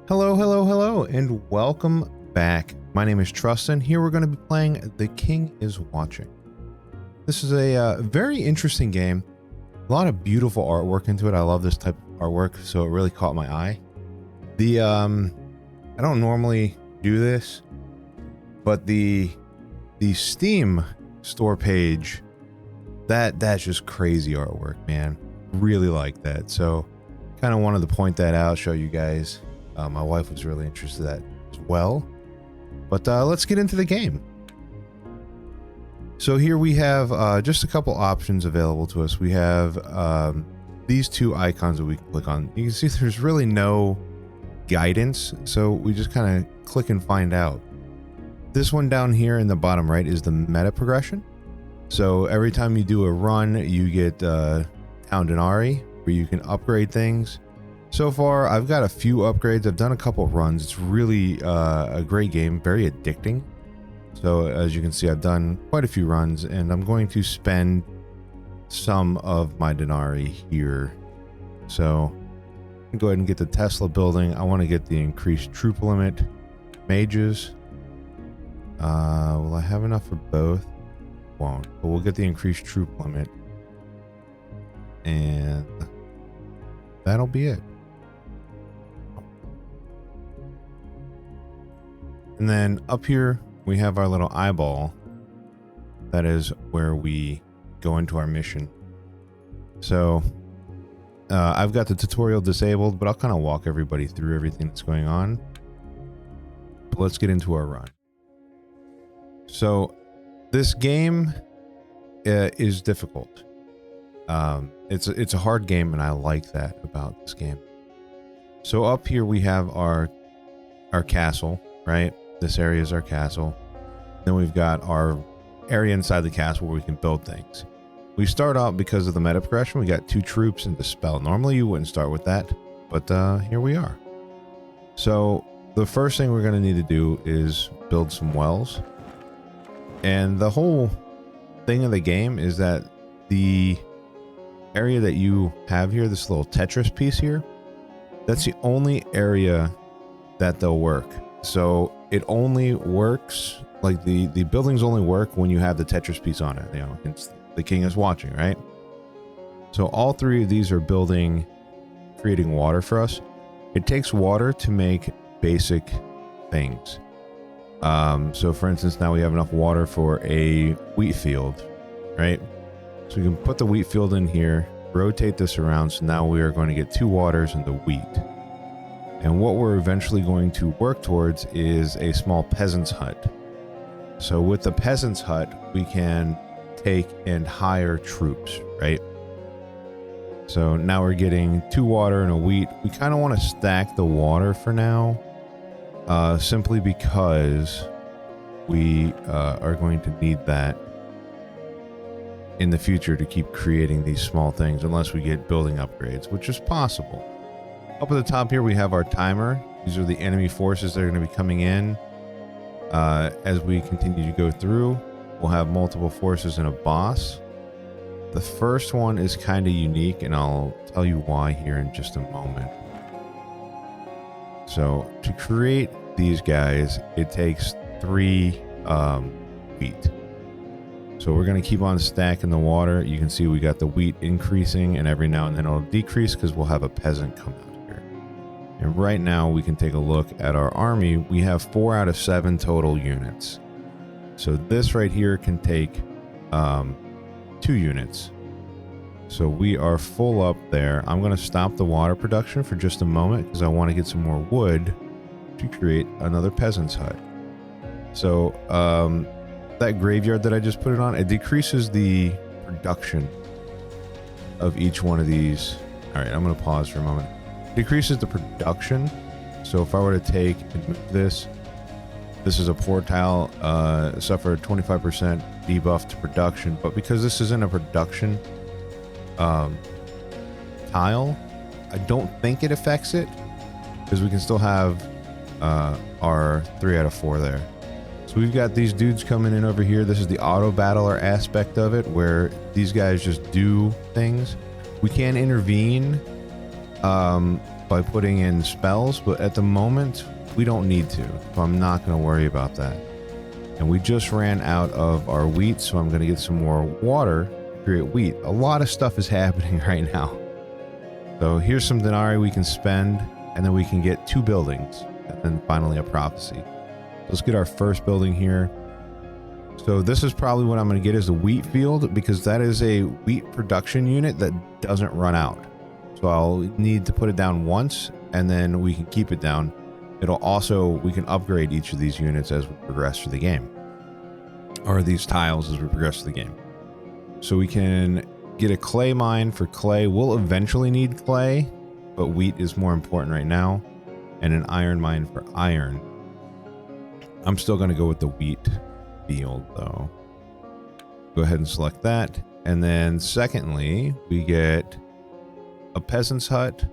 Hello, hello, hello, and welcome back. My name is Trusten. Here we're going to be playing The King is Watching. This is a very interesting game. A lot of beautiful artwork into it. I love this type of artwork, so it really caught my eye. I don't normally do this, but the Steam store page, that's just crazy artwork, man. Really like that. So kind of wanted to point that out, show you guys. My wife was really interested in that as well. But let's get into the game. So here we have just a couple options available to us. We have these two icons that we can click on. You can see there's really no guidance, so we just kind of click and find out. This one down here in the bottom right is the meta progression. So every time you do a run, you get town denarii, where you can upgrade things. So far, I've got a few upgrades. I've done a couple runs. It's really a great game, very addicting. So as you can see, I've done quite a few runs, and I'm going to spend some of my denarii here. So I can go ahead and get the Tesla building. I want to get the increased troop limit. Mages. Will I have enough for both? Won't, but we'll get the increased troop limit. And that'll be it. And then up here, we have our little eyeball. That is where we go into our mission. So, I've got the tutorial disabled, but I'll kind of walk everybody through everything that's going on. But let's get into our run. So, this game is difficult. It's a hard game, and I like that about this game. So up here we have our castle, right? This area is our castle. Then we've got our area inside the castle where we can build things. We start out because of the meta progression. We got 2 troops and dispel. Normally you wouldn't start with that, but here we are. So the first thing we're going to need to do is build some wells. And the whole thing of the game is that the area that you have here, this little Tetris piece here, that's the only area that they'll work. So it only works, like the buildings only work when you have the Tetris piece on it. You know, it's the king is watching, right? So all 3 of these are creating water for us. It takes water to make basic things. So for instance, now we have enough water for a wheat field, right? So we can put the wheat field in here, rotate this around, so now we are going to get 2 waters into wheat. And what we're eventually going to work towards is a small peasant's hut. So with the peasant's hut, we can take and hire troops, right? So now we're getting 2 water and a wheat. We kind of want to stack the water for now, simply because we are going to need that in the future to keep creating these small things, unless we get building upgrades, which is possible. Up at the top here, we have our timer. These are the enemy forces that are going to be coming in. As we continue to go through, we'll have multiple forces and a boss. The first one is kind of unique, and I'll tell you why here in just a moment. So to create these guys, it takes 3 wheat. So we're going to keep on stacking the water. You can see we got the wheat increasing, and every now and then it'll decrease because we'll have a peasant come out here. And right now we can take a look at our army. We have 4 out of 7 total units. So this right here can take 2 units. So we are full up there. I'm going to stop the water production for just a moment because I want to get some more wood to create another peasant's hut. So that graveyard that I just put it on, it decreases the production of each one of these. All right, I'm going to pause for a moment. It decreases the production. So if I were to take and move this is a poor tile, suffered 25% debuff to production, but because this isn't a production tile, I don't think it affects it, because we can still have our 3 out of 4 there. So we've got these dudes coming in over here. This is the auto-battler aspect of it, where these guys just do things. We can intervene, but by putting in spells, but at the moment we don't need to, so I'm not going to worry about that. And we just ran out of our wheat, so I'm going to get some more water to create wheat. A lot of stuff is happening right now. So here's some denarii we can spend, and then we can get 2 buildings, and then finally a prophecy. Let's get our first building here. So this is probably what I'm going to get is the wheat field, because that is a wheat production unit that doesn't run out. So I'll need to put it down once, and then we can keep it down. It'll also, we can upgrade each of these units as we progress through the game, or these tiles as we progress through the game. So we can get a clay mine for clay. We'll eventually need clay, but wheat is more important right now, and an iron mine for iron. I'm still going to go with the wheat field though. Go ahead and select that. And then secondly, we get a peasant's hut,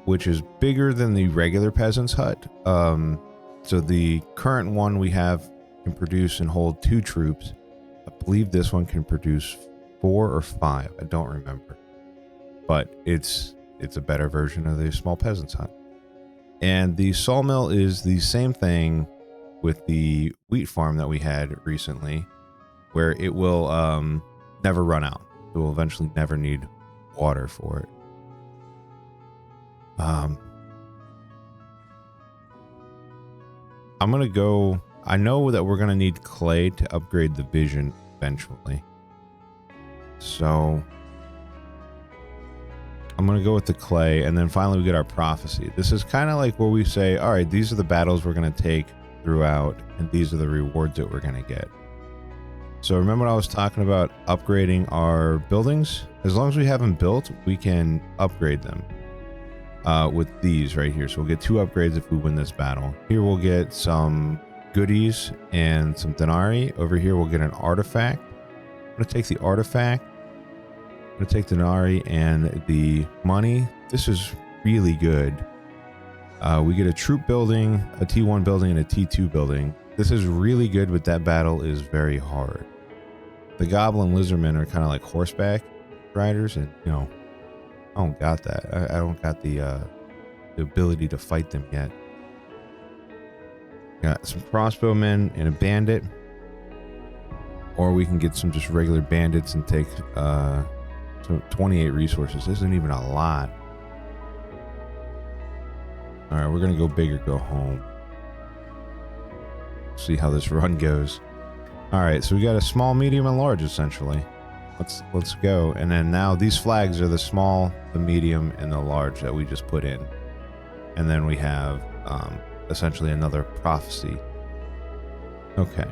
which is bigger than the regular peasant's hut. So the current one we have can produce and hold 2 troops. I believe this one can produce 4 or 5. I don't remember, but it's a better version of the small peasant's hut. And the sawmill is the same thing with the wheat farm that we had recently, where it will never run out. It will eventually never need water for it. I'm gonna go, I know that we're gonna need clay to upgrade the vision eventually, so I'm gonna go with the clay, and then finally we get our prophecy. This is kind of like where we say, all right, these are the battles we're gonna take throughout, and these are the rewards that we're gonna get. So remember when I was talking about upgrading our buildings? As long as we have them built, we can upgrade them with these right here. So we'll get 2 upgrades if we win this battle. Here we'll get some goodies and some denarii. Over here we'll get an artifact. I'm gonna take the artifact. I'm gonna take the denarii and the money. This is really good. We get a troop building, a T1 building, and a T2 building. This is really good, but that battle is very hard. The goblin lizardmen are kind of like horseback riders, and you know, I don't got that. I don't got the ability to fight them yet. Got some crossbowmen and a bandit, or we can get some just regular bandits and take 28 resources. This isn't even a lot. All right, we're gonna go big or go home. See how this run goes. All right, so we got a small, medium, and large essentially. Let's go. And then now these flags are the small, the medium, and the large that we just put in. And then we have essentially another prophecy. Okay.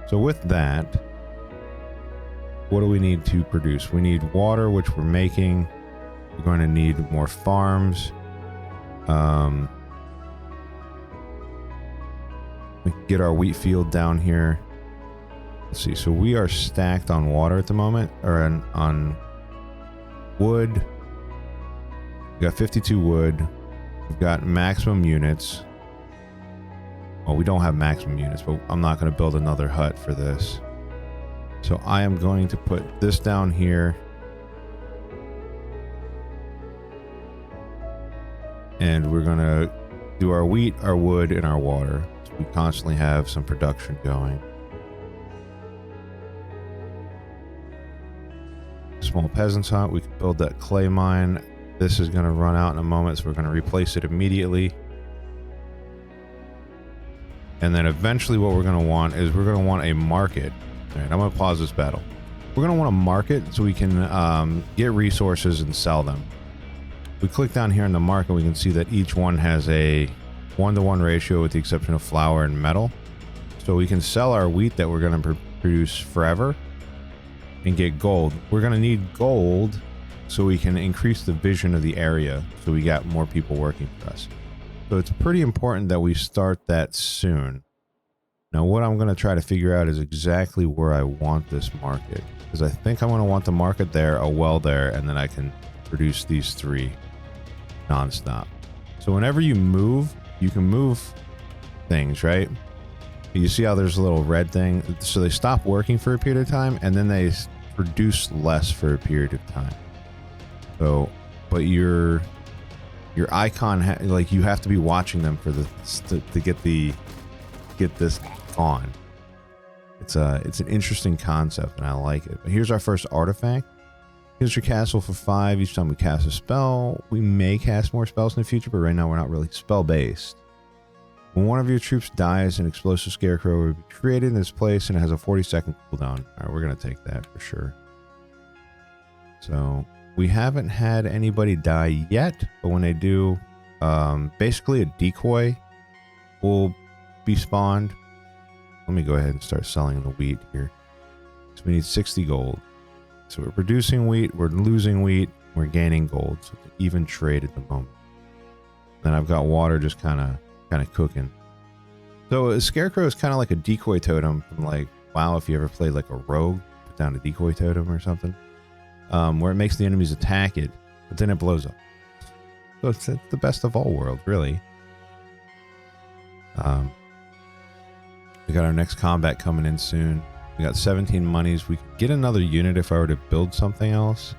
So with that, what do we need to produce? We need water, which we're making. We're going to need more farms. We can get our wheat field down here. Let's see. So we are stacked on water at the moment, or on wood. We got 52 wood. We've got maximum units. Well, we don't have maximum units, but I'm not going to build another hut for this. So I am going to put this down here. And we're going to do our wheat, our wood, and our water. So we constantly have some production going. Small peasant's hut. We can build that clay mine. This is going to run out in a moment, so we're going to replace it immediately. And then eventually what we're going to want is we're going to want a market. All right, I'm going to pause this battle. We're going to want a market so we can get resources and sell them. We click down here in the market, we can see that each one has a 1-to-1 ratio with the exception of flour and metal. So we can sell our wheat that we're going to produce forever and get gold. We're going to need gold so we can increase the vision of the area, so we got more people working for us. So it's pretty important that we start that soon. Now what I'm going to try to figure out is exactly where I want this market, because I think I'm going to want the market there, a well there, and then I can produce these 3 non-stop. So whenever you move, you can move things, right? You see how there's a little red thing? So they stop working for a period of time, and then they produce less for a period of time. So, but your icon, like you have to be watching them for the to get this on. It's an interesting concept, and I like it. But here's our first artifact. Here's your castle for 5. Each time we cast a spell, we may cast more spells in the future, but right now we're not really spell based. When one of your troops dies, an explosive scarecrow will be created in this place, and it has a 40-second cooldown. All right, we're gonna take that for sure. So we haven't had anybody die yet, but when they do, basically a decoy will be spawned. Let me go ahead and start selling the wheat here. So we need 60 gold. So we're producing wheat, we're losing wheat, we're gaining gold. So it's an even trade at the moment. Then I've got water just kind of cooking. So a scarecrow is kind of like a decoy totem from like WoW. If you ever played like a rogue, put down a decoy totem or something, where it makes the enemies attack it, but then it blows up. So it's the best of all worlds, really. We got our next combat coming in soon. We got 17 monies. We could get another unit if I were to build something else.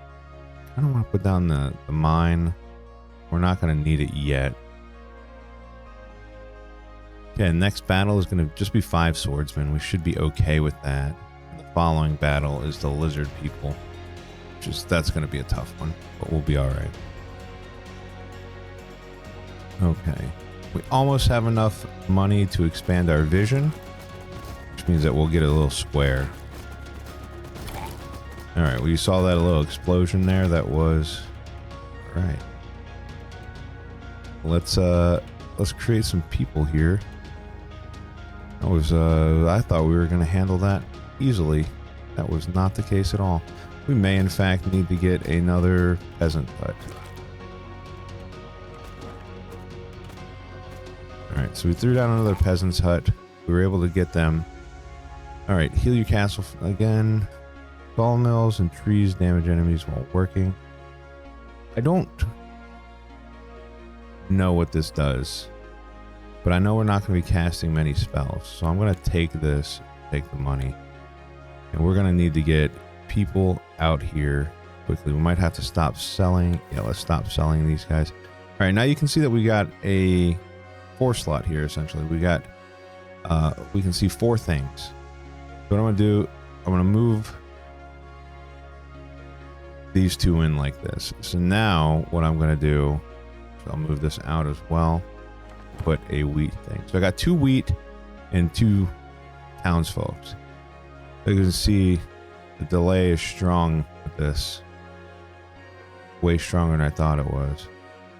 I don't want to put down the mine. We're not going to need it yet. Okay, next battle is going to just be 5 swordsmen. We should be okay with that. And the following battle is the lizard people. That's going to be a tough one, but we'll be all right. Okay. We almost have enough money to expand our vision, which means that we'll get a little square. All right, well, you saw that little explosion there. That was all right. Let's create some people here. That was I thought we were going to handle that easily. That was not the case at all. We may in fact need to get another peasant hut. Alright, so we threw down another peasant's hut. We were able to get them. Alright, heal your castle again. Ball mills and trees damage enemies while working. I don't know what this does, but I know we're not going to be casting many spells. So I'm going to take this, take the money, and we're going to need to get people out here quickly. We might have to stop selling. Yeah, let's stop selling these guys. All right, now you can see that we got a 4 slot here. Essentially, we got we can see 4 things. So what I'm gonna do, I'm gonna move these 2 in like this. So now what I'm gonna do, I'll move this out as well, put a wheat thing. So I got 2 wheat and 2 townsfolk. So you can see the delay is strong with this. Way stronger than I thought it was.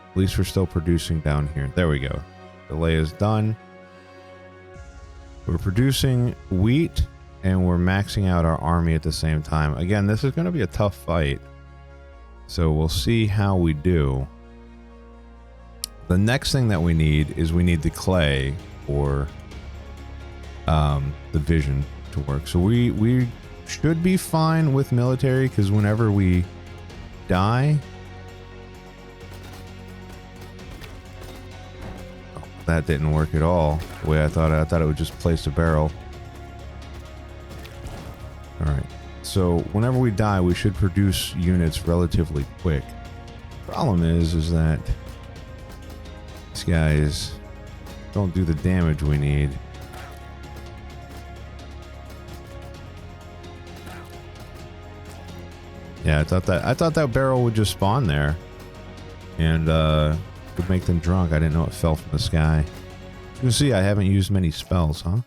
At least we're still producing down here. There we go. Delay is done. We're producing wheat and we're maxing out our army at the same time. Again, this is going to be a tough fight. So we'll see how we do. The next thing that we need is we need the clay for the vision to work. So we should be fine with military, because whenever we die, that didn't work at all the way I thought. I thought it would just place a barrel. All right, so whenever we die, we should produce units relatively quick. Problem is that these guys don't do the damage we need. Yeah, I thought that barrel would just spawn there and would make them drunk. I didn't know it fell from the sky. You can see I haven't used many spells, huh?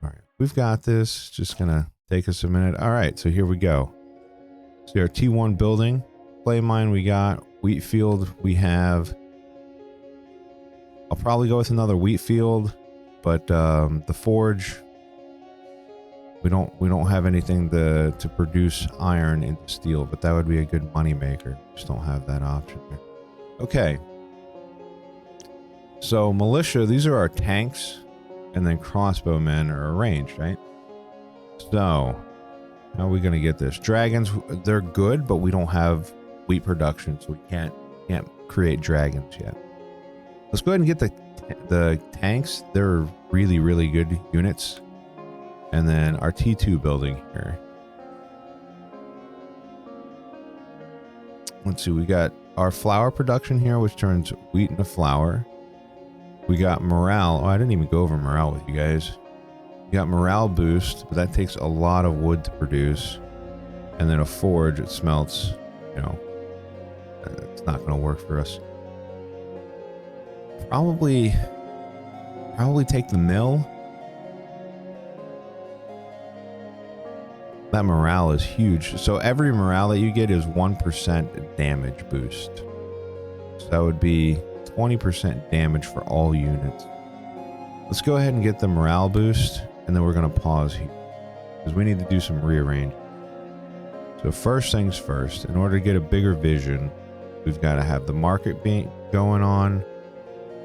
Alright, we've got this. Just gonna take us a minute. Alright, so here we go. See our T1 building. Clay mine we got. Wheat field we have. I'll probably go with another wheat field, but the forge, we don't have anything to produce iron into steel, but that would be a good money maker. Just don't have that option there. Okay. So militia, these are our tanks, and then crossbowmen are ranged, right? So how are we gonna get this? Dragons, they're good, but we don't have wheat production, so we can't create dragons yet. Let's go ahead and get the tanks. They're really, really good units. And then our T2 building here. Let's see, we got our flour production here, which turns wheat into flour. We got morale. Oh, I didn't even go over morale with you guys. We got morale boost, but that takes a lot of wood to produce. And then a forge, it smelts, you know, it's not going to work for us. Probably take the mill. That morale is huge. So every morale that you get is 1% damage boost. So that would be 20% damage for all units. Let's go ahead and get the morale boost, and then we're going to pause here because we need to do some rearrange. So first things first, in order to get a bigger vision, we've got to have the market being going on.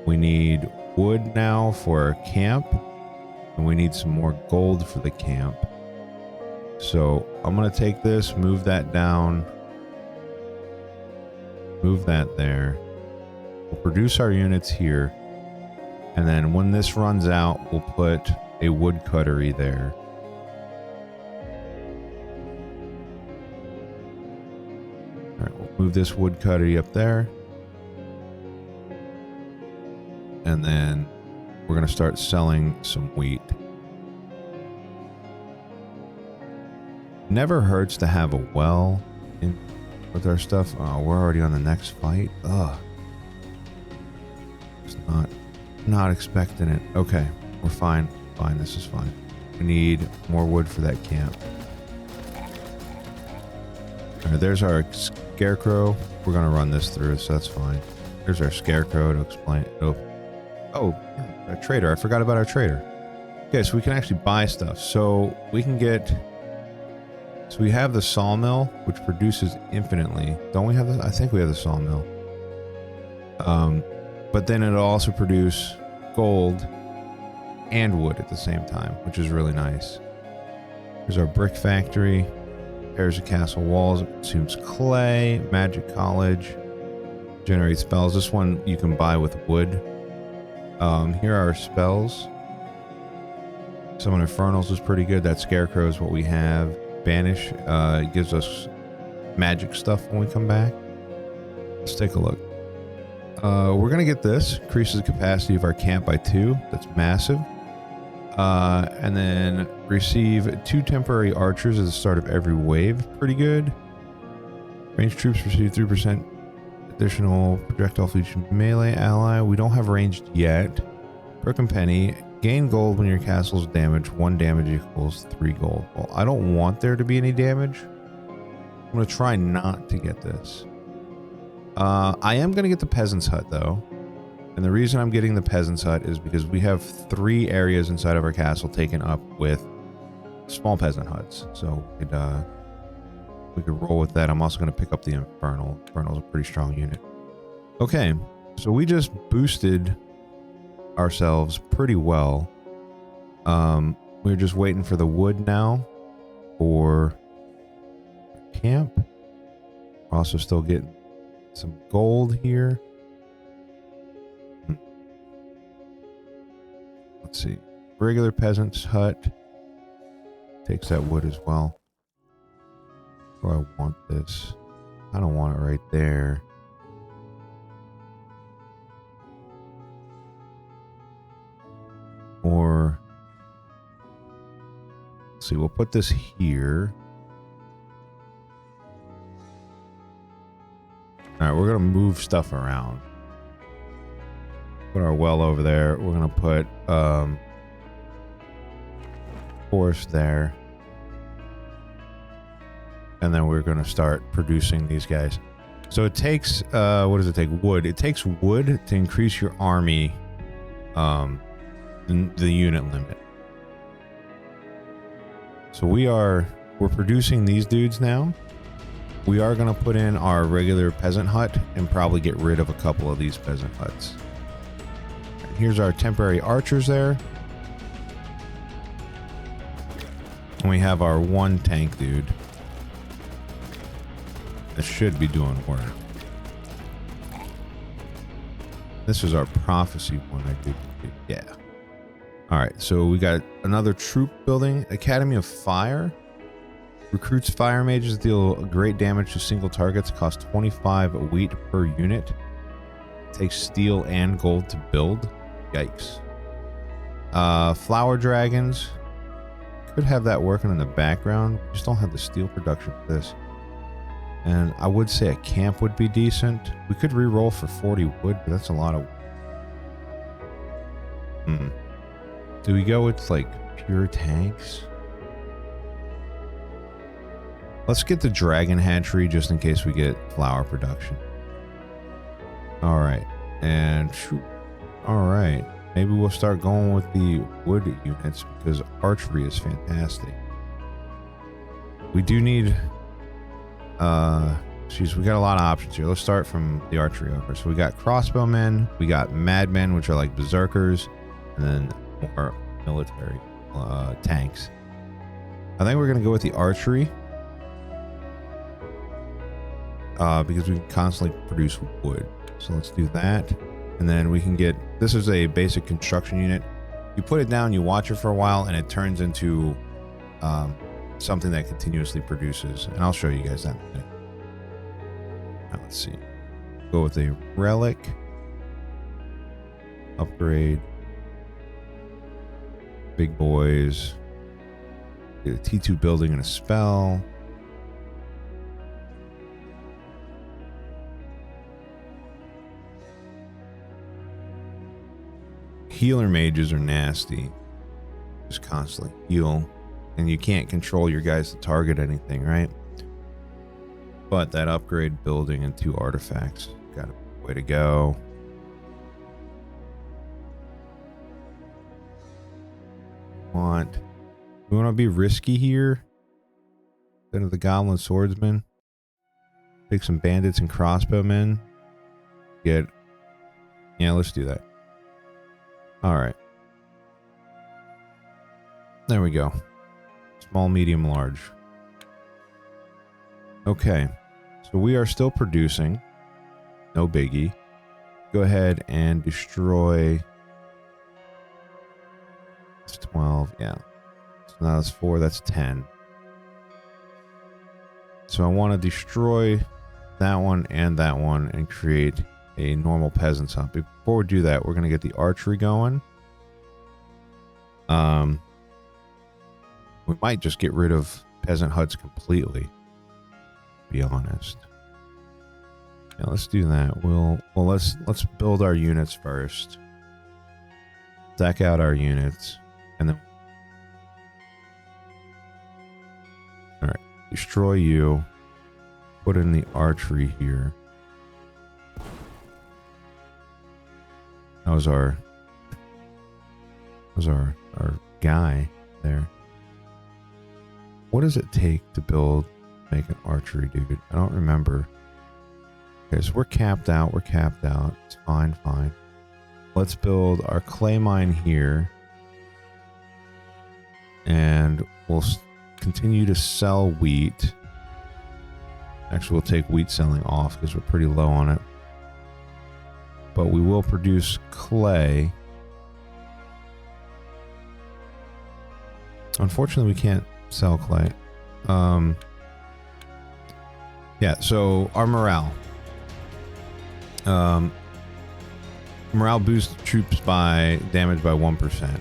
We need wood now for our camp, and we need some more gold for the camp. So I'm going to take this, move that down, move that there. We'll produce our units here. And then when this runs out, we'll put a wood cuttery there. All right, we'll move this wood cuttery up there. And then we're going to start selling some wheat. Never hurts to have a well in with our stuff. Oh, we're already on the next fight. Ugh. It's not expecting it. Okay, we're fine. Fine, this is fine. We need more wood for that camp. All right, there's our scarecrow. We're gonna run this through, so that's fine. There's our scarecrow to explain. Oh, our trader. I forgot about our trader. Okay, so we can actually buy stuff. So we can get. So we have the sawmill, which produces infinitely. Don't we have this? I think we have the sawmill. But then it'll also produce gold and wood at the same time, which is really nice. Here's our brick factory. Repairs the castle walls. It consumes clay. Magic college. Generates spells. This one you can buy with wood. Here are our spells. Summon Infernals is pretty good. That scarecrow is what we have. Banish gives us magic stuff when we come back. Let's take a look. We're gonna get this. Increases the capacity of our camp by 2. That's massive. And then receive 2 temporary archers at the start of every wave. Pretty good. Ranged troops receive 3% additional projectile for each melee ally. We don't have ranged yet. Broken penny. Gain gold when your castle's damaged. 1 damage equals 3 gold. Well, I don't want there to be any damage. I'm going to try not to get this. I am going to get the peasant's hut, though. And the reason I'm getting the peasant's hut is because we have 3 areas inside of our castle taken up with small peasant huts. So we could roll with that. I'm also going to pick up the Infernal. Infernal's a pretty strong unit. Okay, so we just boosted ourselves pretty well. We're just waiting for the wood now for camp. We're also still getting some gold here. Let's see. Regular peasant's hut takes that wood as well. Where do I want this? I don't want it right there. Or let's see, we'll put this here. All right, we're gonna move stuff around. Put our well over there. We're gonna put forest there, and then we're gonna start producing these guys. So it takes what does it take? Wood. It takes wood to increase your army. The unit limit. So we're producing these dudes now. We are going to put in our regular peasant hut and probably get rid of a couple of these peasant huts. And here's our temporary archers there. And we have our 1 tank dude. That should be doing work. This is our prophecy one I did. Yeah. All right, so we got another troop building. Academy of Fire. Recruits fire mages, deal great damage to single targets, cost 25 wheat per unit. Takes steel and gold to build. Yikes. Flower dragons. Could have that working in the background. We just don't have the steel production for this. And I would say a camp would be decent. We could re-roll for 40 wood, but that's a lot of... Do we go with, like, pure tanks? Let's get the dragon hatchery just in case we get flower production. Alright. And... Alright. Maybe we'll start going with the wood units because archery is fantastic. We do need... we got a lot of options here. Let's start from the archery over. So we got crossbowmen, we got madmen, which are like berserkers, and then more military tanks. I think we're gonna go with the archery because we can constantly produce wood. So let's do that, and then we can get. This is a basic construction unit. You put it down, you watch it for a while, and it turns into something that continuously produces. And I'll show you guys that in a minute. Now, let's see. Go with a relic. Upgrade. Big boys. Get a T2 building and a spell. Healer mages are nasty. Just constantly heal. And you can't control your guys to target anything, right? But that upgrade building and 2 artifacts. Got a way to go. We want to be risky here. Instead of the goblin swordsman. Take some bandits and crossbowmen. Yeah, let's do that. Alright. There we go. Small, medium, large. Okay. So we are still producing. No biggie. Go ahead and destroy. It's 12. Yeah. So now that's 4. That's 10. So I want to destroy that one and create a normal peasant's hut. Before we do that, we're going to get the archery going. We might just get rid of peasant huts completely, to be honest. Yeah, let's do that. Let's build our units first. Deck out our units, and then all right, destroy you. Put in the archery here. That was our guy there. What does it take to make an archery dude? I don't remember. Okay, so we're capped out. It's fine. Let's build our clay mine here. And we'll continue to sell wheat. Actually, we'll take wheat selling off because we're pretty low on it. But we will produce clay. Unfortunately, we can't sell clay. Yeah, so our morale. Morale boosts troops by damage by 1%.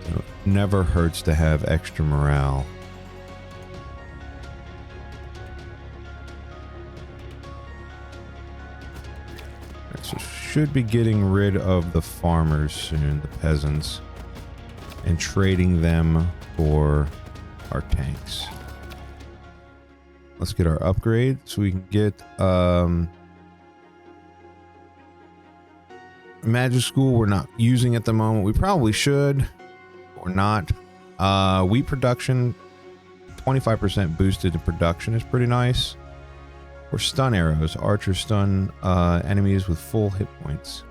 So it never hurts to have extra morale. So should be getting rid of the farmers soon, the peasants, and trading them for our tanks. Let's get our upgrade so we can get magic school. We're not using at the moment. We probably should or not. Wheat production 25% boosted in production is pretty nice. Or stun arrows. Archers stun enemies with full hit points.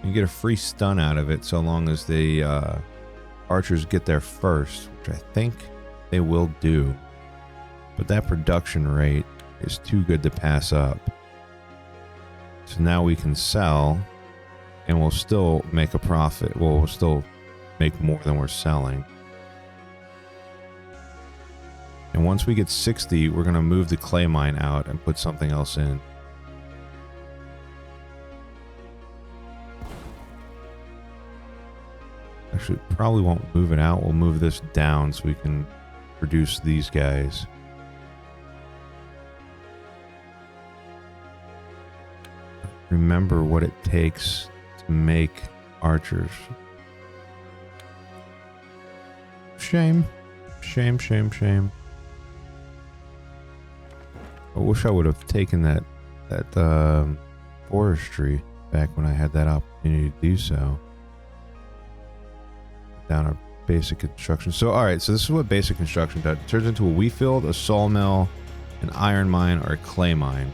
You get a free stun out of it so long as the archers get there first, which I think they will do. But that production rate is too good to pass up. So now we can sell and we'll still make a profit. We'll still make more than we're selling. And once we get 60, we're going to move the clay mine out and put something else in. Actually, probably won't move it out. We'll move this down so we can produce these guys. Remember what it takes to make archers. Shame. Shame, shame, shame. I wish I would have taken that forestry back when I had that opportunity to do so. Down our basic construction. So, alright, so this is what basic construction does. It turns into a wheat field, a sawmill, an iron mine, or a clay mine.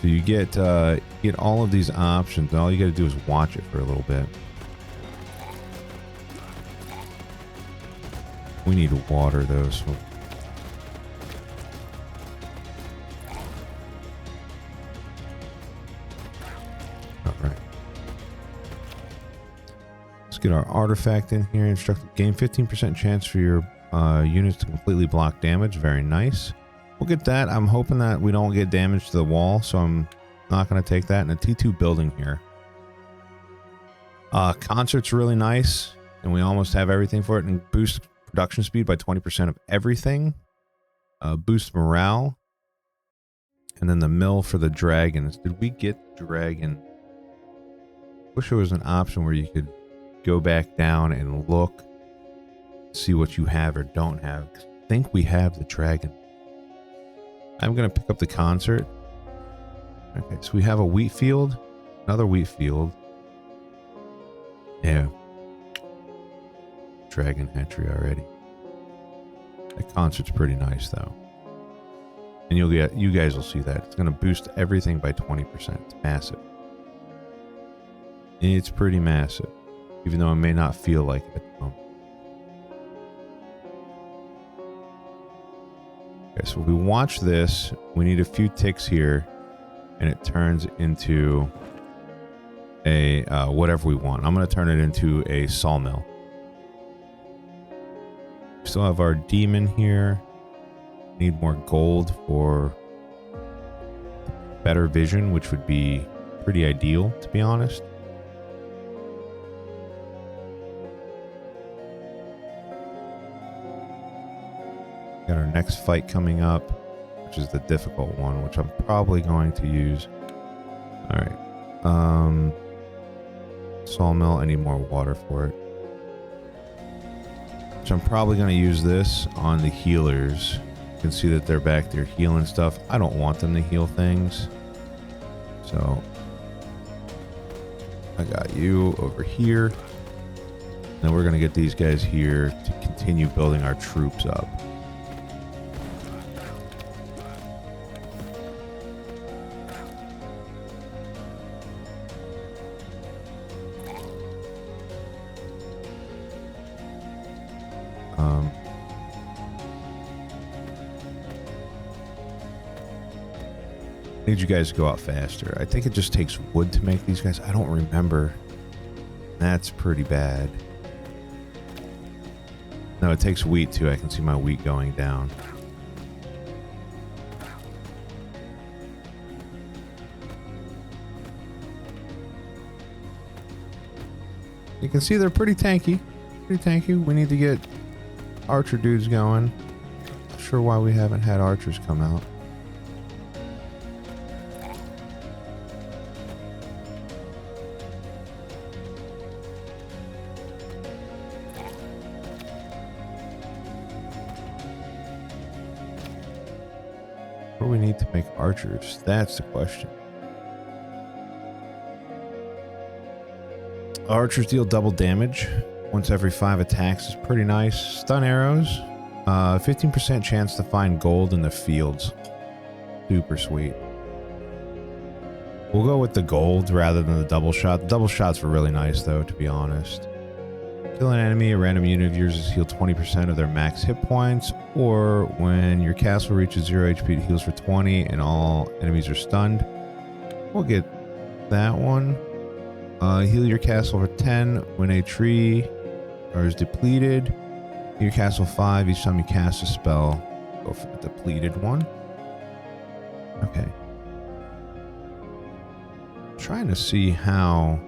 So you get all of these options, and all you got to do is watch it for a little bit. We need water, though, so... Alright. Let's get our artifact in here. Instructed. Gain 15% chance for your units to completely block damage. Very nice. We'll get that. I'm hoping that we don't get damage to the wall, so I'm not going to take that. And a T2 building here. Concert's really nice, and we almost have everything for it. And boost production speed by 20% of everything. Boost morale. And then the mill for the dragons. Did we get dragon? Wish there was an option where you could go back down and look, see what you have or don't have. I think we have the dragon. I'm going to pick up the concert. Okay, so we have a wheat field, another wheat field. Yeah. Dragon hatchery already. That concert's pretty nice though. And you guys will see that. It's going to boost everything by 20%. It's massive. It's pretty massive. Even though it may not feel like it at the moment. Okay, so if we watch this, we need a few ticks here, and it turns into a whatever we want. I'm going to turn it into a sawmill. We still have our demon here. Need more gold for better vision, which would be pretty ideal, to be honest. Got our next fight coming up, which is the difficult one, which I'm probably going to use. Alright. Sawmill, I need more water for it. So I'm probably going to use this on the healers. You can see that they're back there healing stuff. I don't want them to heal things. So I got you over here. Then we're going to get these guys here to continue building our troops up. I need you guys to go out faster. I think it just takes wood to make these guys. I don't remember. That's pretty bad. No, it takes wheat too. I can see my wheat going down. You can see they're pretty tanky. Pretty tanky. We need to get archer dudes going. Not sure why we haven't had archers come out. What do we need to make archers? That's the question. Archers deal double damage once every 5 attacks. Is pretty nice. Stun arrows. 15% chance to find gold in the fields. Super sweet. We'll go with the gold rather than the double shot. The double shots were really nice though, to be honest. Kill an enemy, a random unit of yours is healed 20% of their max hit points, or when your castle reaches 0 HP, it heals for 20 and all enemies are stunned. We'll get that one. Heal your castle for 10 when a tree is depleted. Your castle 5. Each time you cast a spell, go for the depleted one. Okay. I'm trying to see how.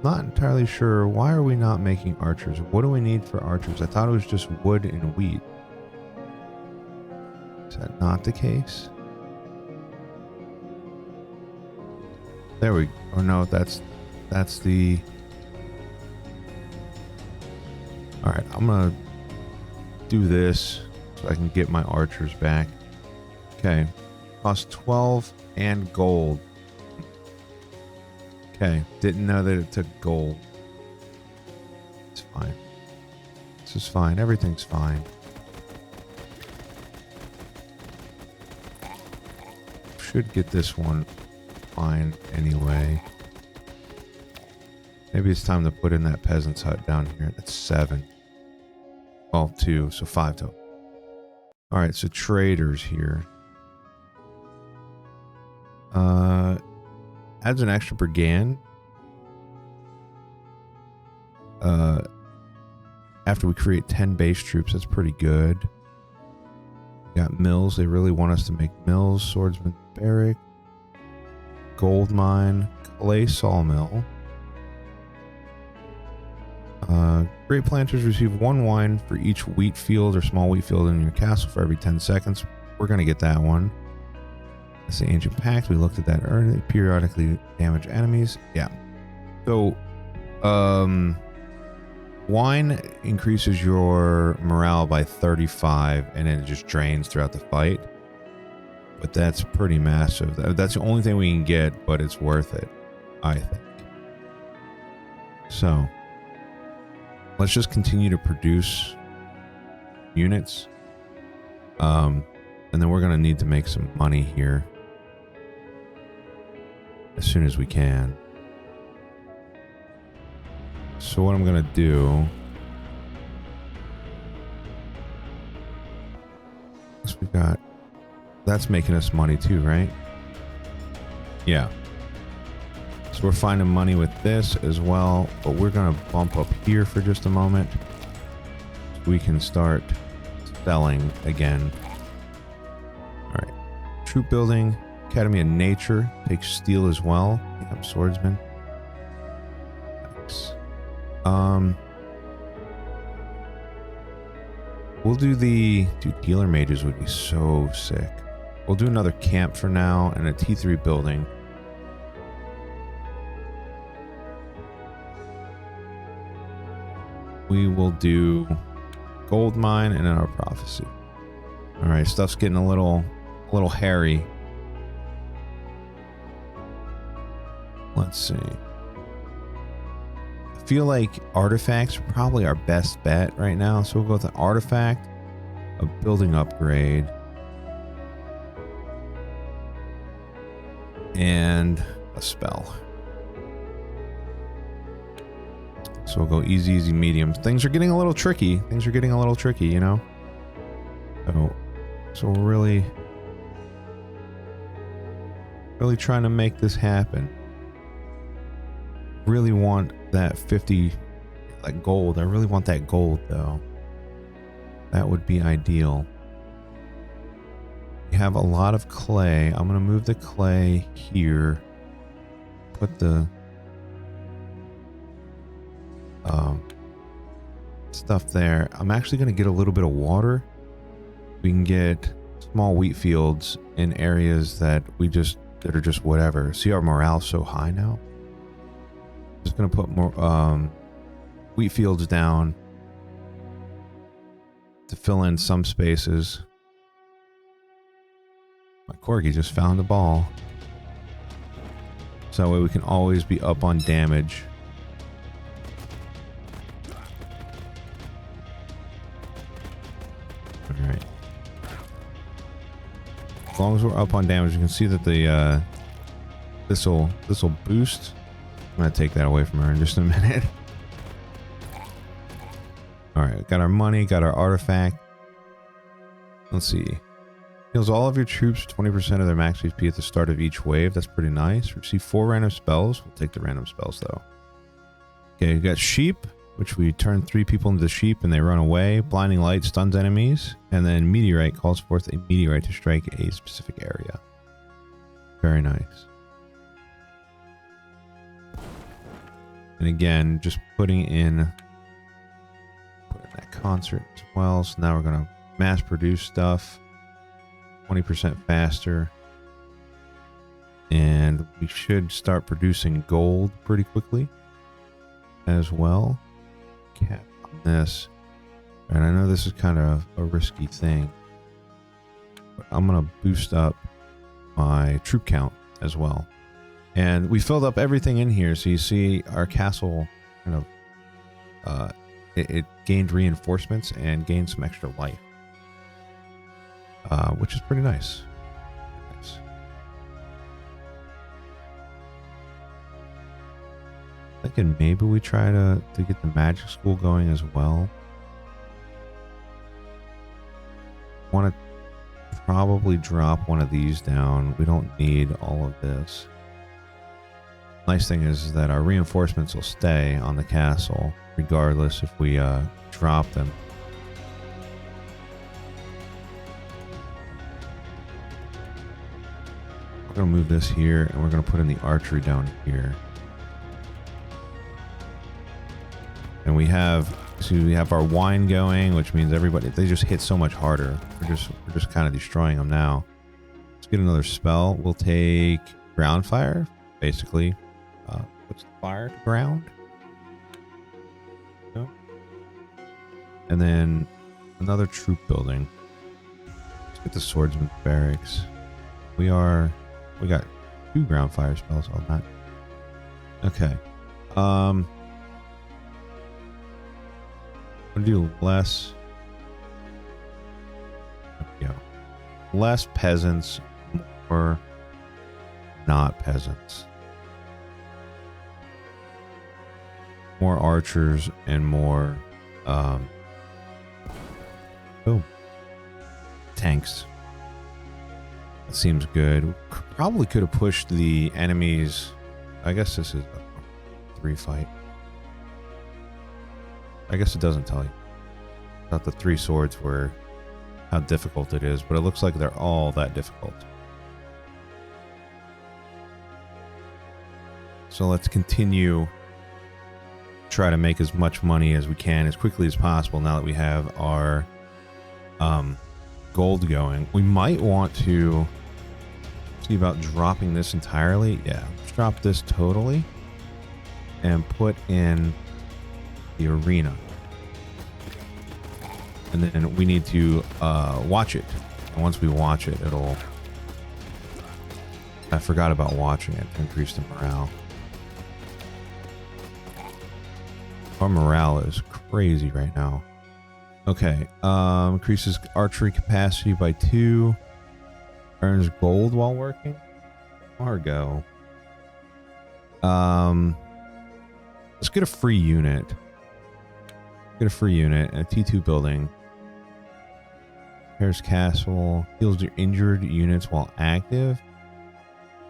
Not entirely sure. Why are we not making archers? What do we need for archers? I thought it was just wood and wheat. Is that not the case? There we go. Oh no, that's the. Alright, I'm gonna do this so I can get my archers back. Okay. Cost 12 and gold. Okay. Didn't know that it took gold. It's fine. This is fine. Everything's fine. Should get this one fine anyway. Maybe it's time to put in that peasant's hut down here. That's 7. Well, 2, so 5 total. Alright, so traders here. Adds an extra brigand. After we create 10 base troops, that's pretty good. Got mills. They really want us to make mills. Swordsman barrack. Gold mine. Clay sawmill. Great planters receive 1 wine for each wheat field or small wheat field in your castle for every 10 seconds. We're going to get that one. That's the ancient pact. We looked at that earlier. Periodically damage enemies. Yeah. So, wine increases your morale by 35 and then it just drains throughout the fight. But that's pretty massive. That's the only thing we can get, but it's worth it, I think. So, let's just continue to produce units. And then we're going to need to make some money here as soon as we can. So what I'm going to do is we've got, that's making us money too, right? Yeah. So we're finding money with this as well, but we're going to bump up here for just a moment so we can start selling again. All right. Troop building, Academy of Nature, takes steel as well. I'm swordsman. Thanks. We'll do dealer mages would be so sick. We'll do another camp for now and a T3 building. We will do gold mine and our prophecy. All right, stuff's getting a little hairy. Let's see. I feel like artifacts are probably our best bet right now. So we'll go with an artifact, a building upgrade, and a spell. So we'll go easy, easy, medium. Things are getting a little tricky. You know? So we're really trying to make this happen. Really want that 50, like gold. I really want that gold though. That would be ideal. We have a lot of clay. I'm going to move the clay here. Put the stuff there. I'm actually going to get a little bit of water. We can get small wheat fields in areas that are just whatever. See, our morale's so high now. Just going to put more wheat fields down to fill in some spaces. My corgi just found a ball. So that way we can always be up on damage. Alright. As long as we're up on damage, you can see that the this'll boost. I'm gonna take that away from her in just a minute. Alright, got our money, got our artifact. Let's see. Heals all of your troops 20% of their max HP at the start of each wave. That's pretty nice. Receive 4 random spells. We'll take the random spells though. Okay, we got sheep, which we turn 3 people into sheep and they run away. Blinding light stuns enemies. And then meteorite calls forth a meteorite to strike a specific area. Very nice. And again, just putting in that concert as well. So now we're going to mass produce stuff 20% faster. And we should start producing gold pretty quickly as well. Cap on this. And I know this is kind of a risky thing, but I'm going to boost up my troop count as well. And we filled up everything in here. So you see our castle kind of, it gained reinforcements and gained some extra life, which is pretty nice. Thinking maybe we try to get the magic school going as well. Want to probably drop one of these down. We don't need all of this. Nice thing is that our reinforcements will stay on the castle regardless if we drop them. We're going to move this here and we're going to put in the archery down here. And we have our wine going, which means everybody, they just hit so much harder. We're just kind of destroying them now. Let's get another spell. We'll take ground fire, basically. Puts the fire to ground. No. And then another troop building. Let's get the swordsman barracks. We got 2 ground fire spells on that. Okay. I'm gonna do less. There we go. Less peasants, more not peasants. More archers and more tanks. That seems good. Probably could have pushed the enemies. I guess this is a 3 fight. I guess it doesn't tell you. I thought the 3 swords were how difficult it is, but it looks like they're all that difficult. So let's continue. Try to make as much money as we can as quickly as possible now that we have our gold going. We might want to see about dropping this entirely. Yeah, let's drop this totally and put in the arena. And then we need to watch it. And once we watch it, I forgot about watching it to increase the morale. Our morale is crazy right now. Okay. Increases archery capacity by 2. Earns gold while working. Margo. Let's get a free unit. Get a free unit and a T2 building. Repairs castle. Heals your injured units while active.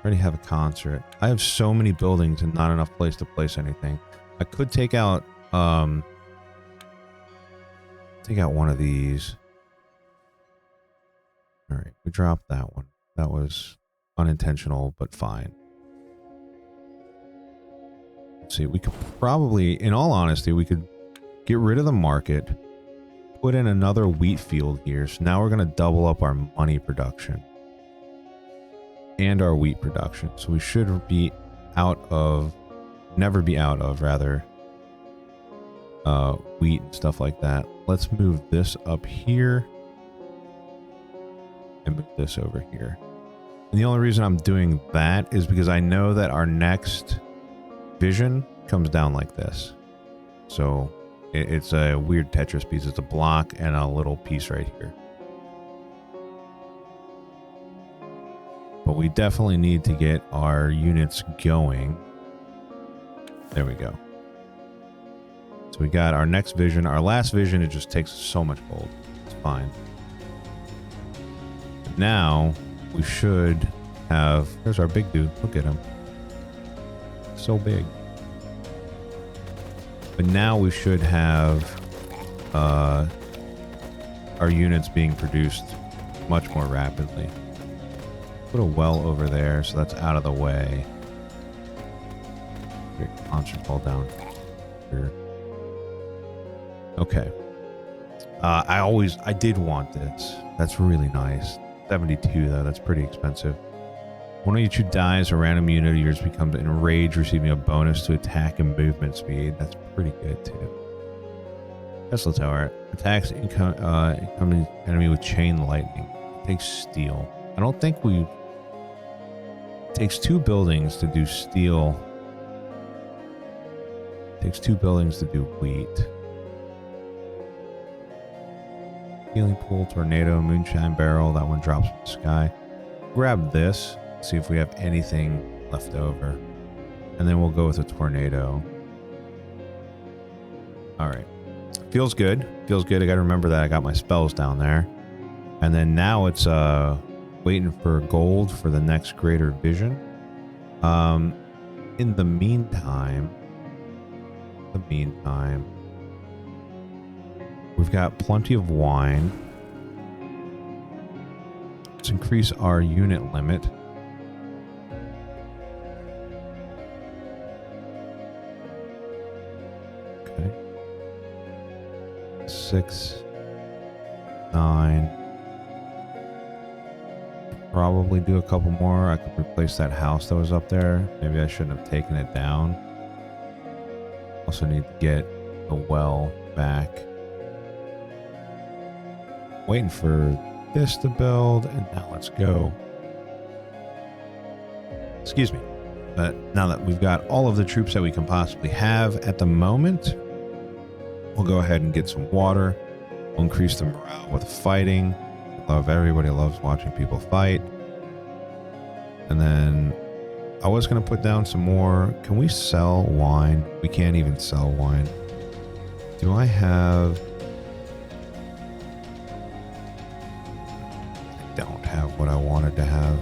Already have a concert. I have so many buildings and not enough place to place anything. I could take out one of these. All right, we dropped that one. That was unintentional, but fine. Let's see, we could probably, in all honesty, we could get rid of the market, put in another wheat field here. So now we're going to double up our money production and our wheat production. So we should be never be out of, rather, wheat and stuff like that. Let's move this up here and move this over here. And the only reason I'm doing that is because I know that our next vision comes down like this. So it's a weird Tetris piece. It's a block and a little piece right here. But we definitely need to get our units going. There we go. So we got our next vision. Our last vision, it just takes so much gold. It's fine. But now we should have... There's our big dude. Look at him. So big. But now we should have our units being produced much more rapidly. Put a well over there, so that's out of the way. Concert hall down here. Okay. I did want this. That's really nice. 72 though, that's pretty expensive. One of each who dies, a random unit of yours becomes enraged, receiving a bonus to attack and movement speed. That's pretty good too. Tesla Tower attacks incoming enemy with chain lightning. It takes steel. I don't think we. It takes 2 buildings to do steel. It takes 2 buildings to do wheat. Healing pool, tornado, moonshine barrel. That one drops from the sky. Grab this. See if we have anything left over. And then we'll go with a tornado. Alright. Feels good. Feels good. I gotta remember that I got my spells down there. And then now it's waiting for gold for the next greater vision. In the meantime, we've got plenty of wine. Let's increase our unit limit. Okay. 6, 9. Probably do a couple more. I could replace that house that was up there. Maybe I shouldn't have taken it down. Also need to get the well back. Waiting for this to build, and now let's go. Excuse me. But now that we've got all of the troops that we can possibly have at the moment, we'll go ahead and get some water. We'll increase the morale with fighting. Everybody loves watching people fight. And then I was going to put down some more. Can we sell wine? We can't even sell wine. Do I have... I don't have what I wanted to have.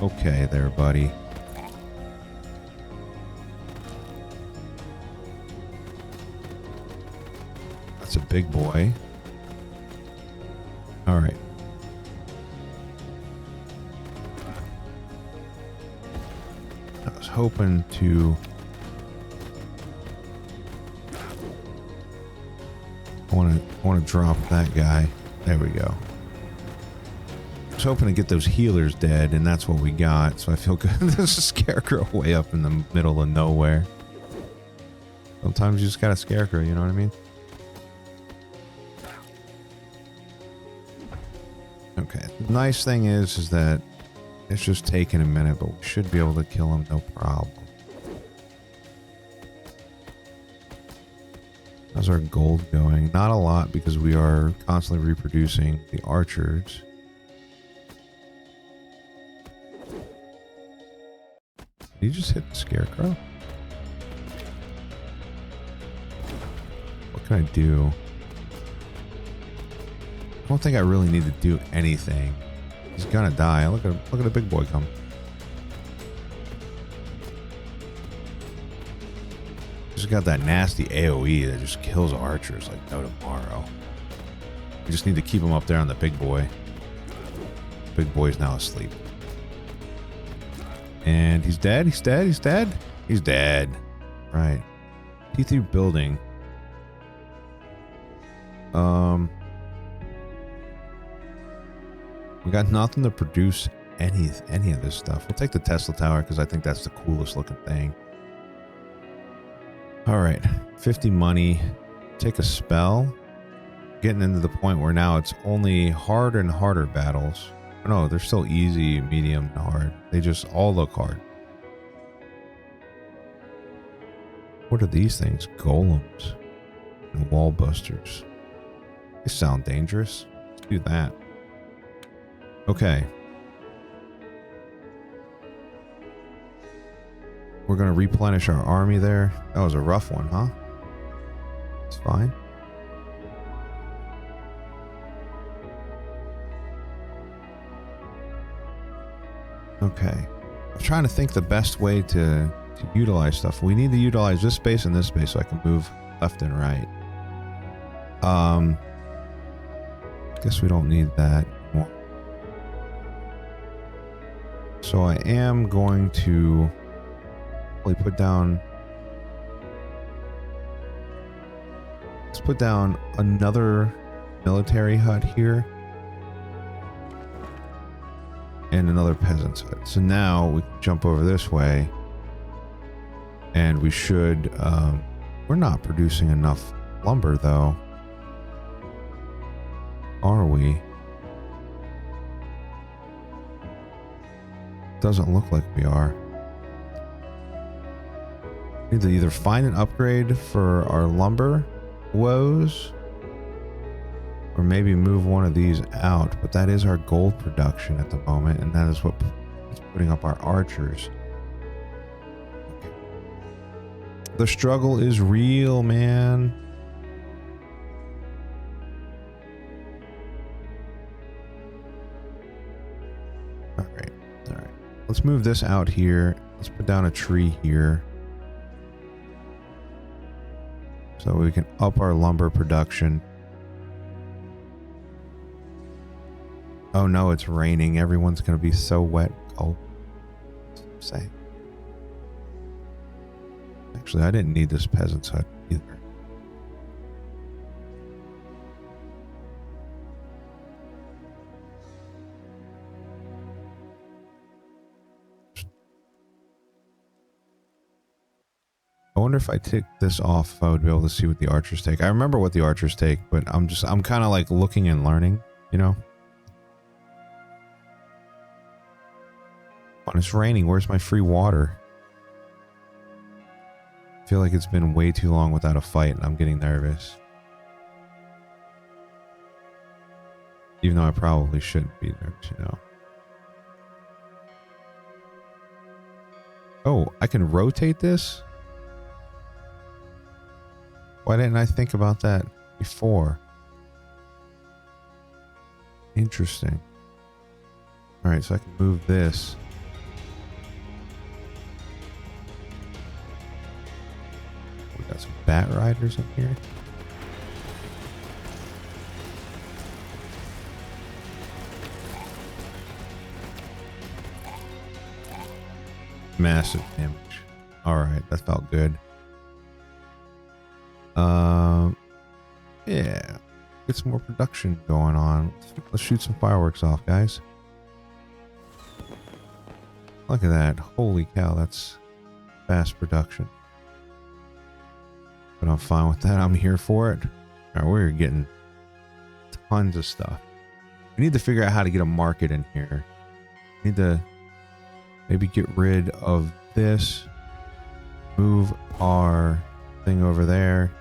Okay there, buddy. That's a big boy. All right. I was hoping to... I want to drop that guy. There we go. I was hoping to get those healers dead, and that's what we got, so I feel good. There's a scarecrow way up in the middle of nowhere. Sometimes you just got a scarecrow, you know what I mean? Okay. The nice thing is that it's just taking a minute, but we should be able to kill him no problem. How's our gold going? Not a lot, because we are constantly reproducing the archers. Did you just hit the scarecrow? What can I do? I don't think I really need to do anything. He's gonna die. Look at the big boy come. He's got that nasty AoE that just kills archers like no tomorrow. We just need to keep him up there on the big boy. Big boy's now asleep. And he's dead. He's dead. He's dead. He's dead. Right. T3 building. We got nothing to produce any of this stuff. We'll take the Tesla Tower because I think that's the coolest looking thing. All right, 50 money. Take a spell. Getting into the point where now it's only harder and harder battles. No, they're still easy, medium, and hard. They just all look hard. What are these things? Golems and wall busters. They sound dangerous. Let's do that. Okay. We're going to replenish our army there. That was a rough one, huh? It's fine. Okay. I'm trying to think the best way to utilize stuff. We need to utilize this space and this space so I can move left and right. Guess we don't need that anymore. So I am going to probably put down... Let's put down another military hut here. And another peasant's hut. So now we can jump over this way. And we should... we're not producing enough lumber, though. Are we? Doesn't look like we are. Need to either find an upgrade for our lumber woes, or maybe move one of these out. But that is our gold production at the moment, and that is what is putting up our archers. The struggle is real, man. Alright. Let's move this out here. Let's put down a tree here. So we can up our lumber production. Oh no, it's raining. Everyone's going to be so wet. Oh, say. Actually, I didn't need this peasant's hut either. I wonder if I take this off, if I would be able to see what the archers take. I remember what the archers take, but I'm kind of like looking and learning, you know? Oh, it's raining. Where's my free water? I feel like it's been way too long without a fight, and I'm getting nervous. Even though I probably shouldn't be nervous, you know? Oh, I can rotate this? Why didn't I think about that before? Interesting. Alright, so I can move this. We got some bat riders in here. Massive damage. Alright, that felt good. Yeah. Get some more production going on. Let's shoot some fireworks off, guys. Look at that. Holy cow, that's fast production. But I'm fine with that. I'm here for it. Alright, we're getting tons of stuff. We need to figure out how to get a market in here. We need to maybe get rid of this. Move our thing over there.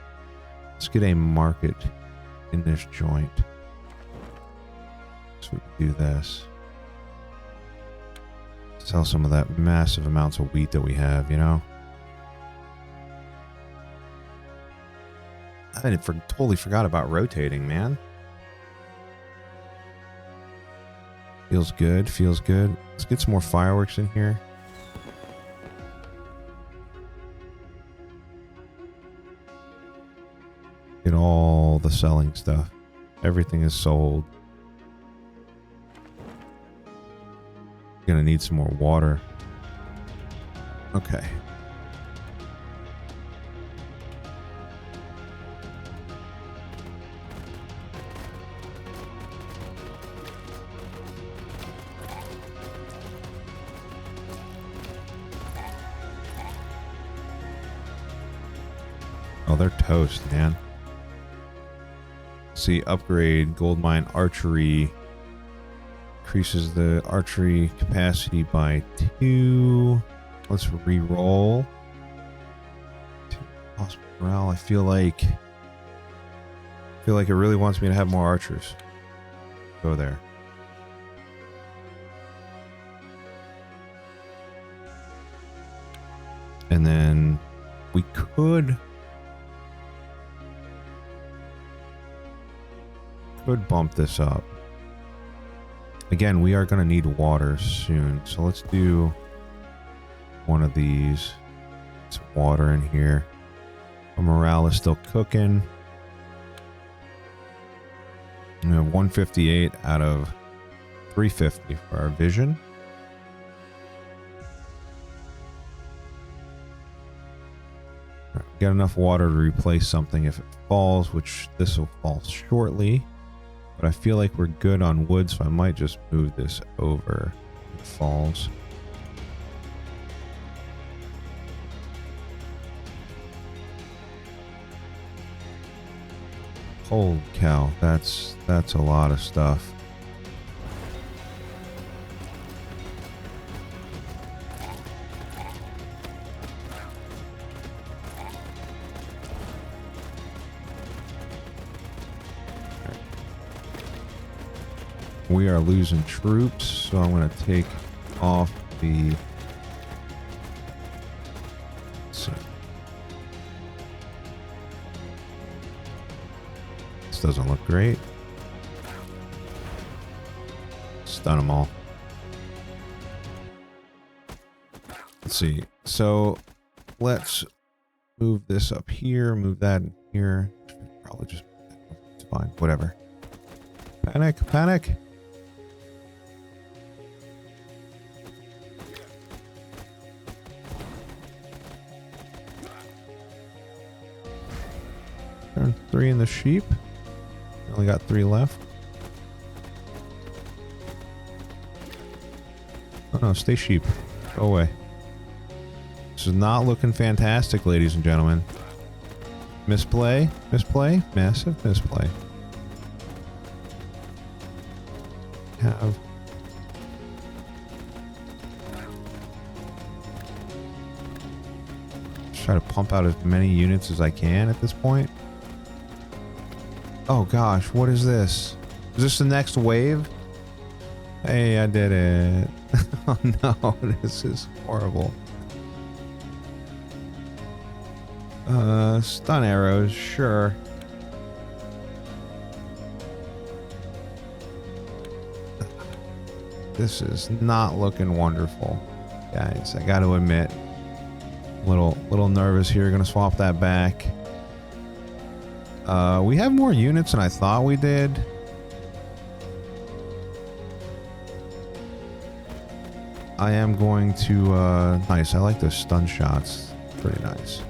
Let's get a market in this joint. So we can do this. Sell some of that massive amounts of wheat that we have, you know? I totally forgot about rotating, man. Feels good, feels good. Let's get some more fireworks in here. Get all the selling stuff. Everything is sold. Gonna need some more water. Okay. Oh, they're toast, man. See, upgrade gold mine archery increases the archery capacity by 2. Let's re-roll. Possible morale. I feel like it really wants me to have more archers. Go there. And then we could bump this up. Again, we are going to need water soon, so let's do one of these. Some water in here. Our morale is still cooking. We have 158 out of 350 for our vision. Got enough water to replace something if it falls, which this will fall shortly. But I feel like we're good on wood, so I might just move this over if it falls. Holy cow, that's a lot of stuff. We are losing troops, so I'm going to take off the... So, this doesn't look great. Stun them all. Let's see. So let's move this up here, move that in here. Probably just... It's fine. Whatever. Panic, panic. Turn 3 in the sheep. Only got 3 left. Oh no, stay sheep. Go away. This is not looking fantastic, ladies and gentlemen. Misplay, misplay, massive misplay. Have try to pump out as many units as I can at this point. Oh gosh, what is this? Is this the next wave? Hey, I did it. Oh no, this is horrible. Stun arrows, sure. This is not looking wonderful, guys. I got to admit, little nervous here. Gonna swap that back. We have more units than I thought we did. I am going to nice. I like those stun shots. Pretty nice.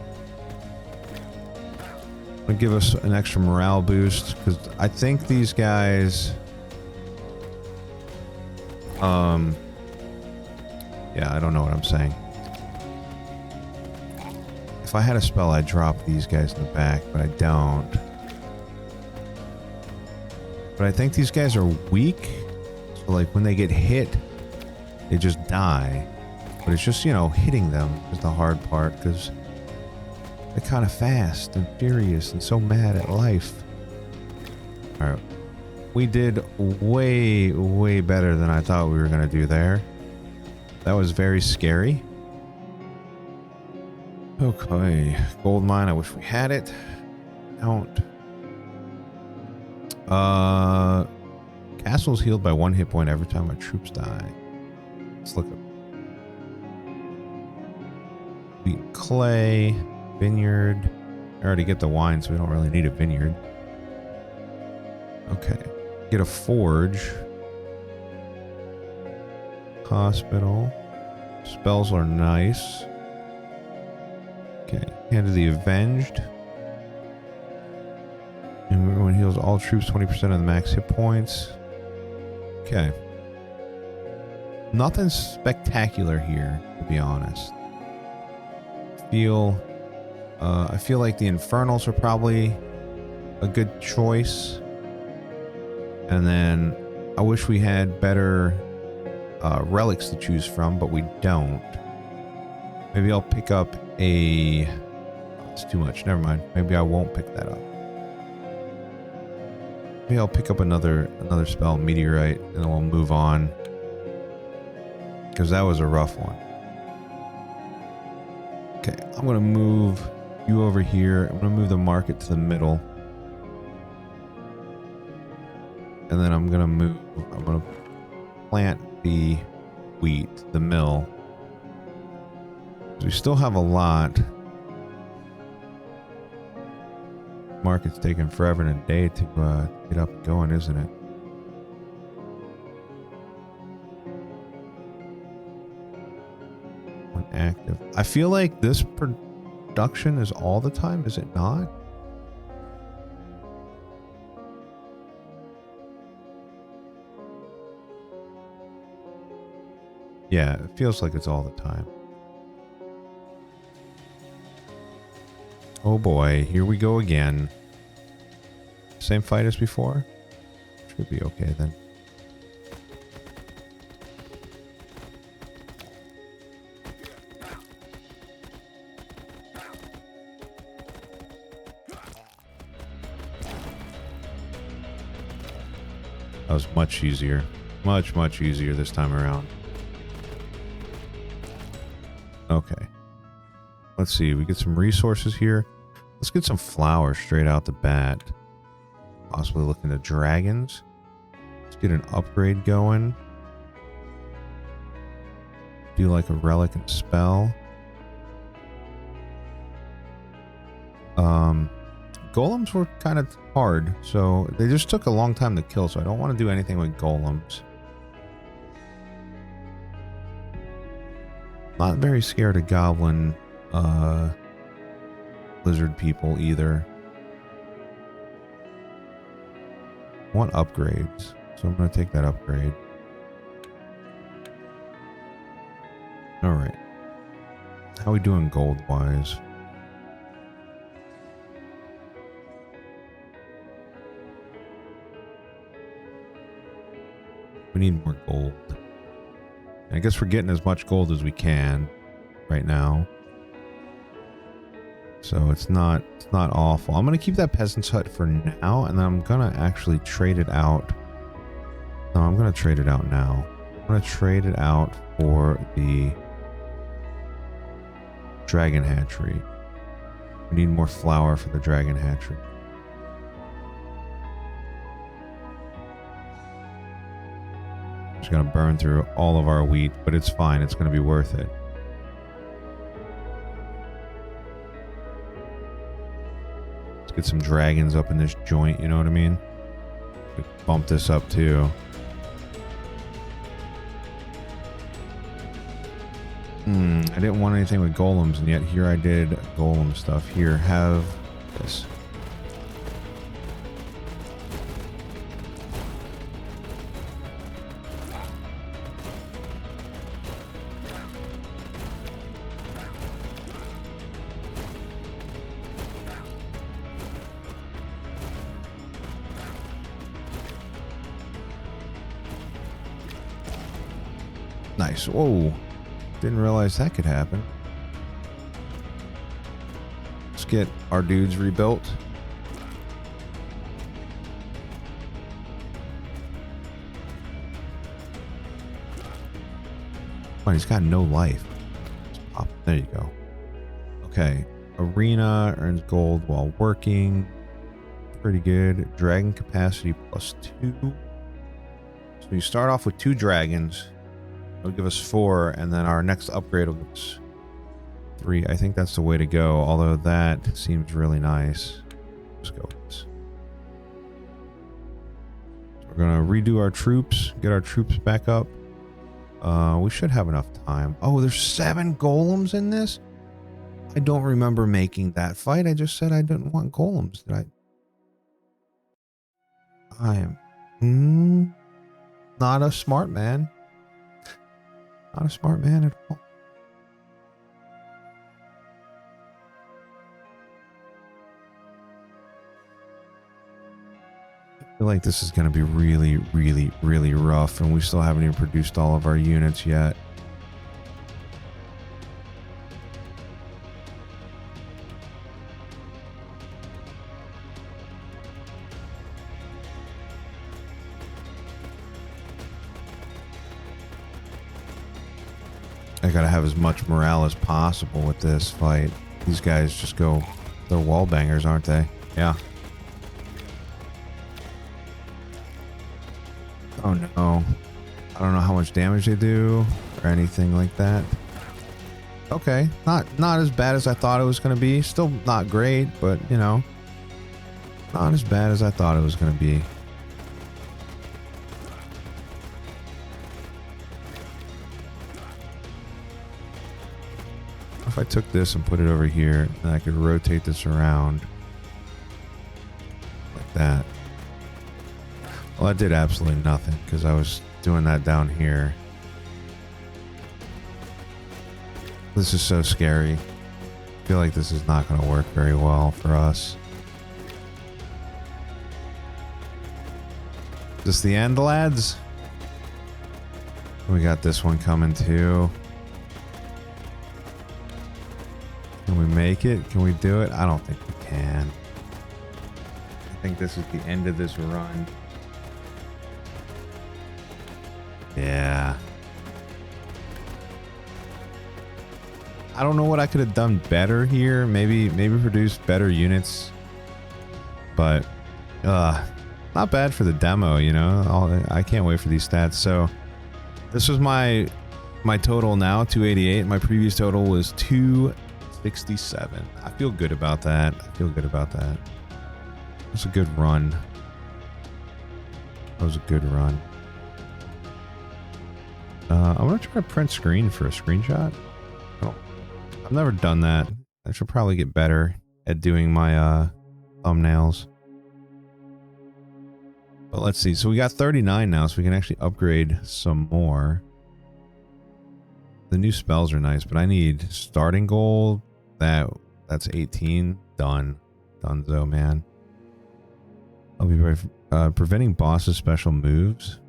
Gonna give us an extra morale boost because I think these guys. Yeah, I don't know what I'm saying. If I had a spell, I'd drop these guys in the back, but I don't. But I think these guys are weak. So, like, when they get hit, they just die. But it's just, you know, hitting them is the hard part, because they're kind of fast and furious and so mad at life. Alright. We did way, way better than I thought we were going to do there. That was very scary. Okay. Gold mine. I wish we had it. Don't. Castle's healed by 1 hit point every time my troops die. Let's look up. Wheat clay. Vineyard. I already get the wine, so we don't really need a vineyard. Okay. Get a forge. Hospital. Spells are nice. Okay. Hand of the Avenged. And everyone heals all troops 20% of the max hit points. Okay. Nothing spectacular here, to be honest. I feel like the Infernals are probably a good choice. And then I wish we had better relics to choose from, but we don't. Maybe I'll pick up a... Oh, it's too much. Never mind. Maybe I won't pick that up. Maybe I'll pick up another spell, Meteorite, and then we'll move on. Because that was a rough one. Okay, I'm going to move you over here. I'm going to move the market to the middle. And then I'm going to plant the wheat, the mill. We still have a lot. Market's taking forever and a day to get up and going, isn't it? Active. I feel like this production is all the time, is it not? Yeah, it feels like it's all the time. Oh boy, here we go again. Same fight as before? Should be okay then. That was much easier. Much easier this time around. Okay. Let's see. We get some resources here. Let's get some flowers straight out the bat. Possibly look into dragons. Let's get an upgrade going. Do like a relic and spell. Golems were kind of hard, so they just took a long time to kill, so I don't want to do anything with golems. Not very scared of goblin lizard people either. I want upgrades, so I'm going to take that upgrade. Alright. How are we doing gold-wise? We need more gold. I guess we're getting as much gold as we can right now. So it's not awful. I'm going to keep that peasant's hut for now, and then I'm going to actually trade it out. No, I'm going to trade it out now. I'm going to trade it out for the dragon hatchery. We need more flour for the dragon hatchery. Just gonna burn through all of our wheat, but it's fine. It's gonna be worth it. Let's get some dragons up in this joint, you know what I mean? Bump this up too. I didn't want anything with golems, and yet here I did golem stuff. Here, have this. Nice. Whoa. Didn't realize that could happen. Let's get our dudes rebuilt. Oh, he's got no life. Pop. There you go. Okay. Arena earns gold while working. Pretty good. Dragon capacity +2. So you start off with 2 dragons. It'll give us 4, and then our next upgrade will give us 3. I think that's the way to go, although that seems really nice. Let's go with this. So we're going to redo our troops, get our troops back up. We should have enough time. Oh, there's 7 golems in this? I don't remember making that fight. I just said I didn't want golems. Did I am not a smart man. Not a smart man at all. I feel like this is going to be really, really, really rough, and we still haven't even produced all of our units yet. I gotta have as much morale as possible with this fight. These guys just go... They're wall bangers, aren't they? Yeah. Oh no. I don't know how much damage they do or anything like that. Okay. Not as bad as I thought it was gonna be. Still not great, but you know. Not as bad as I thought it was going to be. If I took this and put it over here, then I could rotate this around like that. Well, that did absolutely nothing because I was doing that down here. This is so scary. I feel like this is not going to work very well for us. Is this the end, lads? We got this one coming too. Can we make it? Can we do it? I don't think we can. I think this is the end of this run. Yeah. I don't know what I could have done better here. Maybe produce better units. But not bad for the demo, you know. I can't wait for these stats. So this was my total now, 288. My previous total was 267. I feel good about that. It was a good run. I'm gonna try to print screen for a screenshot. Oh, I've never done that. I should probably get better at doing my thumbnails. But let's see. So we got 39 now, so we can actually upgrade some more. The new spells are nice, but I need starting gold. That's 18. Done. Donezo, man. I'll be right. Preventing bosses' special moves.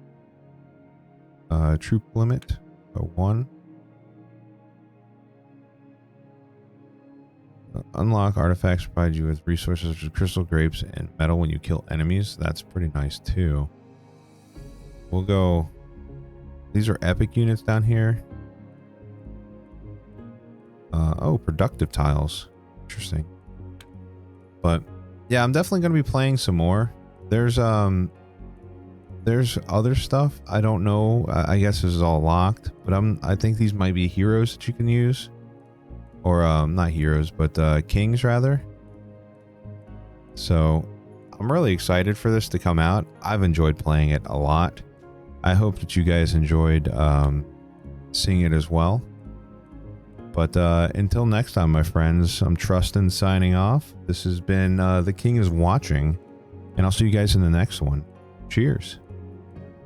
Troop limit 1. Unlock artifacts provide you with resources such as crystal grapes and metal when you kill enemies. That's pretty nice too. We'll go. These are epic units down here. Oh, productive tiles. Interesting. But yeah, I'm definitely going to be playing some more. There's other stuff. I don't know. I guess this is all locked, but I think these might be heroes that you can use. Or not heroes, but kings rather. So I'm really excited for this to come out. I've enjoyed playing it a lot. I hope that you guys enjoyed seeing it as well. But until next time, my friends, I'm Trusten signing off. This has been The King is Watching, and I'll see you guys in the next one. Cheers.